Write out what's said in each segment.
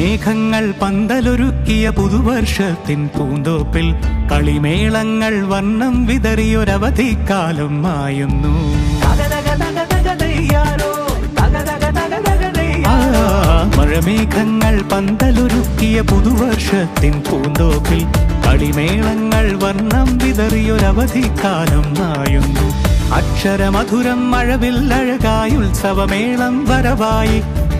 മഴമേഘങ്ങൾ പന്തലൊരുക്കിയ പുതുവർഷത്തിൻ പൂന്തോപ്പിൽ കളിമേളങ്ങൾ വർണ്ണം വിതറിയൊരവധിക്കാലം മായുന്നു. മഴമേഘങ്ങൾ പന്തലൊരുക്കിയ പുതുവർഷത്തിൻ പൂന്തോപ്പിൽ കളിമേളങ്ങൾ വർണ്ണം വിതറിയൊരവധിക്കാലം മായുന്നു. അക്ഷരമധുരം മഴവില്ലഴകായി ഉത്സവമേളം വരവായി,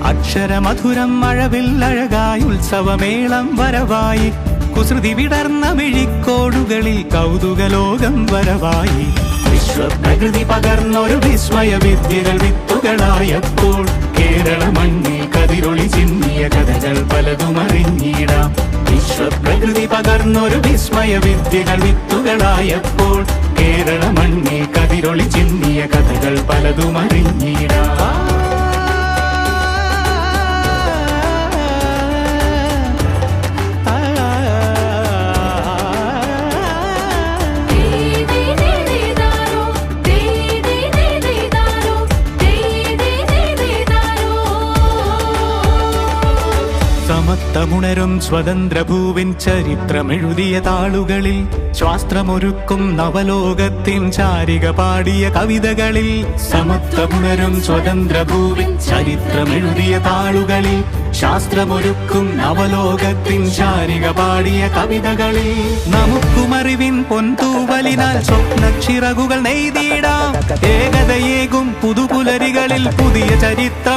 അക്ഷരമധുരം മഴവില്ലഴകായി ഉത്സവമേളം വരവായി, കുസൃതി വിടർന്ന മിഴിക്കോടുകളിൽ കൗതുകലോകം വരവായി. വിശ്വപ്രകൃതി പകർന്നൊരു വിസ്മയ വിദ്യകൾ വിത്തുകളായപ്പോൾ കേരള മണ്ണിൽ കതിരൊളി ചിന്നിയ കഥകൾ പലതും അറിഞ്ഞിടാം. വിശ്വപ്രകൃതി പകർന്നൊരു വിസ്മയ വിദ്യകൾ വിത്തുകളായപ്പോൾ കേരള മണ്ണിൽ കതിരൊളി ചിന്നിയ കഥകൾ പലതും അറിഞ്ഞിടാം. സമത്വമുണരും സ്വതന്ത്രഭൂവിൻ ചരിത്രമെഴുതിയ താളുകളിൽ, ശാസ്ത്രമൊരുക്കും നവലോകത്തിൻ ചാരിക പാടിയ കവിതകളിൽ. സമത്വമുണരും സ്വതന്ത്രഭൂവിൻ ചരിത്രമെഴുതിയ താളുകളിൽ, ശാസ്ത്രമൊരുക്കും നവലോകത്തിൻ ചാരിക പാടിയ കവിതകളിൽ. നമുക്കുമറിവിൻ പൊൻതൂവലിനാൽ സ്വപ്നച്ചിറകുകൾ നെയ്തിടാം. ഏകതയേകും പുതുപുലരികളിൽ പുതിയ ചരിത്രം